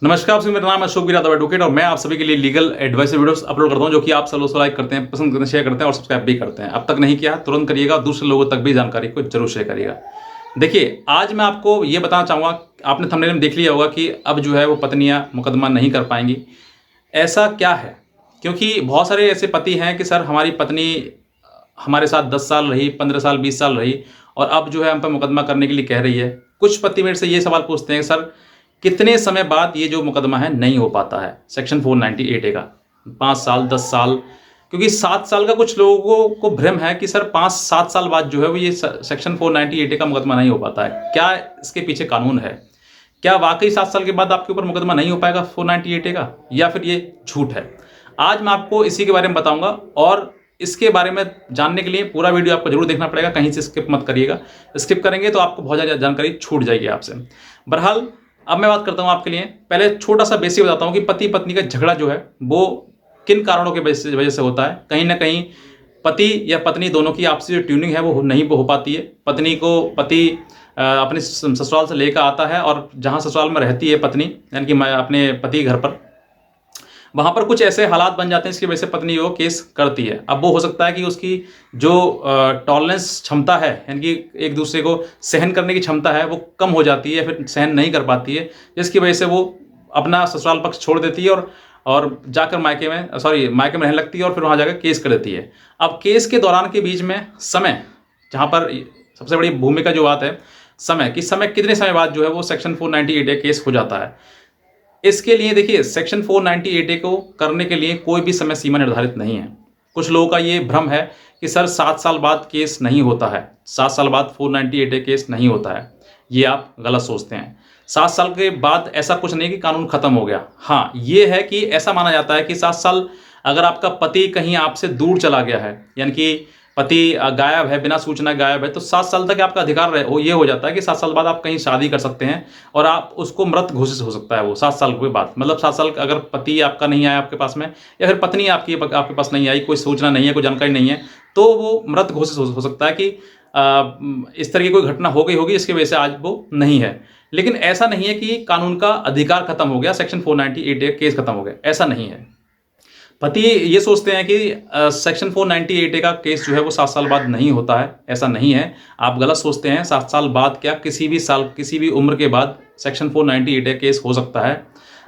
नमस्कार, आपसे मेरा नाम है अशोक यादव एडवोकेट और मैं आप सभी के लिए लीगल एडवाइस वीडियोस अपलोड करता हूं जो कि आप सब लोग लाइक करते हैं, पसंद करते हैं, शेयर करते हैं और सब्सक्राइब भी करते हैं। अब तक नहीं किया तुरंत करिएगा, दूसरे लोगों तक भी जानकारी को जरूर शेयर करिएगा। देखिए, आज मैं आपको ये बताना चाहूँगा, आपने थंबनेल में देख लिया होगा कि अब जो है वो पत्नियाँ मुकदमा नहीं कर पाएंगी। ऐसा क्या है? क्योंकि बहुत सारे ऐसे पति हैं कि सर हमारी पत्नी हमारे साथ 10 साल रही, 15 साल, 20 साल रही और अब जो है हम पे मुकदमा करने के लिए कह रही है। कुछ पति मेरे से ये सवाल पूछते हैं, सर कितने समय बाद ये जो मुकदमा है नहीं हो पाता है सेक्शन 498 ए का? 5 साल, 10 साल? क्योंकि 7 साल का कुछ लोगों को भ्रम है कि सर 5-7 साल बाद जो है वो ये सेक्शन 498 ए का मुकदमा नहीं हो पाता है। क्या इसके पीछे कानून है? क्या वाकई 7 साल के बाद आपके ऊपर मुकदमा नहीं हो पाएगा 498 ए का, या फिर ये झूठ है? आज मैं आपको इसी के बारे में बताऊंगा और इसके बारे में जानने के लिए पूरा वीडियो आपको जरूर देखना पड़ेगा, कहीं से स्किप मत करिएगा। स्किप करेंगे तो आपको बहुत ज़्यादा जानकारी छूट जाएगी आपसे। बहरहाल अब मैं बात करता हूँ आपके लिए, पहले छोटा सा बेसिक बताता हूँ कि पति पत्नी का झगड़ा जो है वो किन कारणों की वजह से होता है। कहीं ना कहीं पति या पत्नी दोनों की आपसी जो ट्यूनिंग है वो नहीं हो पाती है। पत्नी को पति अपने ससुराल से लेकर आता है और जहाँ ससुराल में रहती है पत्नी, यानी कि अपने पति घर पर, वहाँ पर कुछ ऐसे हालात बन जाते हैं जिसकी वजह से पत्नी वो केस करती है। अब वो हो सकता है कि उसकी जो टॉलरेंस क्षमता है, यानी कि एक दूसरे को सहन करने की क्षमता है, वो कम हो जाती है, फिर सहन नहीं कर पाती है, जिसकी वजह से वो अपना ससुराल पक्ष छोड़ देती है और जाकर मायके में रहने लगती है और फिर वहाँ जाकर केस कर देती है। अब केस के दौरान के बीच में समय, जहाँ पर सबसे बड़ी भूमिका जो बात है समय की, समय कितने समय बाद जो है वो सेक्शन 498 केस हो जाता है। इसके लिए देखिए, सेक्शन 498 को करने के लिए कोई भी समय सीमा निर्धारित नहीं है। कुछ लोगों का ये भ्रम है कि सर 7 साल बाद केस नहीं होता है, 7 साल बाद 498 केस नहीं होता है। ये आप गलत सोचते हैं। 7 साल के बाद ऐसा कुछ नहीं कि कानून खत्म हो गया। हाँ, ये है कि ऐसा माना जाता है कि 7 साल अगर आपका पति कहीं आपसे दूर चला गया है, यानी कि पति गायब है, बिना सूचना गायब है, तो 7 साल तक आपका अधिकार ये हो जाता है कि 7 साल बाद आप कहीं शादी कर सकते हैं और आप उसको मृत घोषित हो सकता है वो 7 साल के बाद। मतलब 7 साल अगर पति आपका नहीं आया आपके पास में, या फिर पत्नी आपके पास नहीं आई, कोई सूचना नहीं है, कोई जानकारी नहीं है, तो वो मृत घोषित हो सकता है कि इस तरह की कोई घटना हो गई होगी इसकी वजह से आज वो नहीं है। लेकिन ऐसा नहीं है कि कानून का अधिकार खत्म हो गया, सेक्शन 498 केस खत्म हो गया, ऐसा नहीं है। पति ये सोचते हैं कि सेक्शन 498 का केस जो है वो 7 साल बाद नहीं होता है, ऐसा नहीं है। आप गलत सोचते हैं। 7 साल बाद क्या, किसी भी साल, किसी भी उम्र के बाद सेक्शन 498 केस हो सकता है।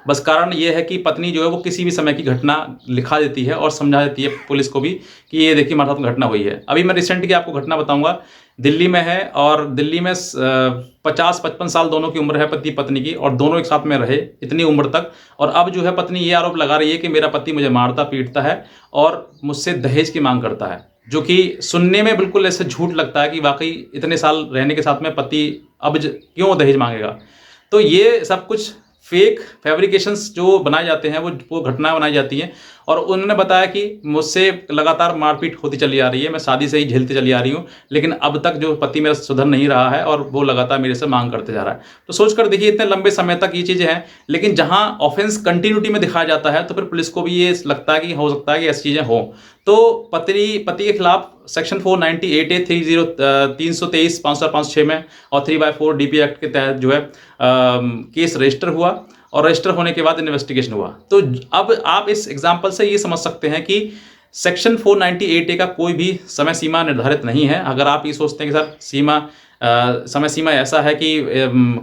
बस कारण ये है कि पत्नी जो है वो किसी भी समय की घटना लिखा देती है और समझा देती है पुलिस को भी कि ये देखिए हमारे साथ घटना हुई है। अभी मैं रिसेंट की आपको घटना बताऊंगा। दिल्ली में है और दिल्ली में 50-55 साल दोनों की उम्र है पति पत्नी की, और दोनों एक साथ में रहे इतनी उम्र तक। और अब जो है पत्नी ये आरोप लगा रही है कि मेरा पति मुझे मारता पीटता है और मुझसे दहेज की मांग करता है, जो कि सुनने में बिल्कुल ऐसे झूठ लगता है कि वाकई इतने साल रहने के साथ में पति अब क्यों दहेज मांगेगा। तो ये सब कुछ फेक फैब्रिकेशंस जो बनाए जाते हैं, वो घटनाएं बनाई जाती हैं। और उन्होंने बताया कि मुझसे लगातार मारपीट होती चली आ रही है, मैं शादी से ही झेलती चली आ रही हूँ, लेकिन अब तक जो पति मेरा सुधर नहीं रहा है और वो लगातार मेरे से मांग करते जा रहा है। तो सोचकर देखिए, इतने लंबे समय तक ये चीज़ें हैं, लेकिन जहाँ ऑफेंस कंटिन्यूटी में दिखाया जाता है तो फिर पुलिस को भी ये लगता है कि हो सकता है कि ऐसी चीज़ें हों। तो पति के खिलाफ सेक्शन 498 323 506 में और 3/4 DP एक्ट के तहत जो है केस रजिस्टर हुआ और रजिस्टर होने के बाद इन्वेस्टिगेशन हुआ। तो अब आप इस एग्जाम्पल से ये समझ सकते हैं कि सेक्शन 498 का कोई भी समय सीमा निर्धारित नहीं है। अगर आप ये सोचते हैं कि सर समय सीमा ऐसा है कि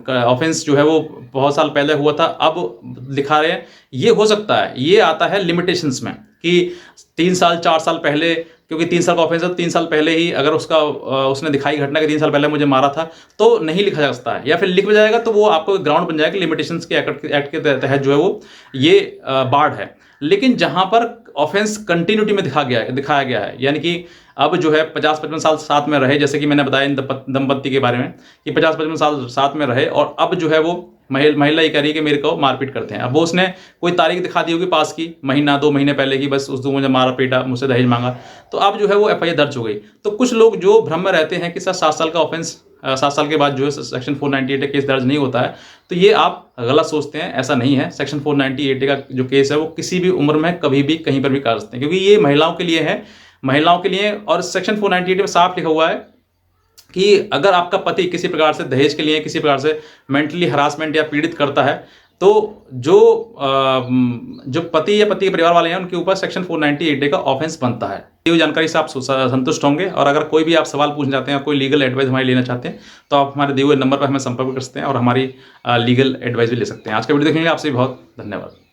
ऑफेंस जो है वो बहुत साल पहले हुआ था, अब दिखा रहे हैं, ये हो सकता है। ये आता है लिमिटेशंस में कि 3 साल 4 साल पहले, क्योंकि 3 साल का ऑफेंस है, 3 साल पहले ही अगर उसने दिखाई घटना के 3 साल पहले मुझे मारा था, तो नहीं लिखा जा सकता है। या फिर लिख जाएगा तो वो आपको ग्राउंड बन जाएगा लिमिटेशंस के एक्ट के तहत जो है वो ये बार्ड है। लेकिन जहां पर ऑफेंस कंटिन्यूटी में दिखाया गया है, यानी कि अब जो है 50-55 साल साथ में रहे, जैसे कि मैंने बताया इन दंपत्ति के बारे में कि 50-55 साल साथ में रहे और अब जो है वो महिला ये कह रही है कि मेरे को मारपीट करते हैं। अब वो उसने कोई तारीख दिखा दी होगी पास की, महीना 2 महीने पहले की, बस उस दो मुझे मारा पीटा, मुझसे दहेज मांगा, तो अब जो है वो FIR दर्ज हो गई। तो कुछ लोग जो भ्रम में रहते हैं कि सर 7 साल का ऑफेंस 7 साल के बाद जो है सेक्शन 498 केस दर्ज नहीं होता है, तो ये आप गलत सोचते हैं। ऐसा नहीं है। सेक्शन 498 का जो केस है वो किसी भी उम्र में कभी भी कहीं पर भी कर सकते हैं, क्योंकि ये महिलाओं के लिए है, महिलाओं के लिए। और सेक्शन 498 में साफ लिखा हुआ है कि अगर आपका पति किसी प्रकार से दहेज के लिए किसी प्रकार से मेंटली हरासमेंट या पीड़ित करता है, तो जो पति या पति के परिवार वाले हैं उनके ऊपर सेक्शन 498 का ऑफेंस बनता है। ये जानकारी से आप संतुष्ट होंगे, और अगर कोई भी आप सवाल पूछना चाहते हैं, कोई लीगल एडवाइस हमारी लेना चाहते हैं, तो आप हमारे दिए हुए नंबर पर हमें संपर्क कर सकते हैं और हमारी लीगल एडवाइस भी ले सकते हैं। आज का वीडियो देखने के लिए आपसे बहुत धन्यवाद।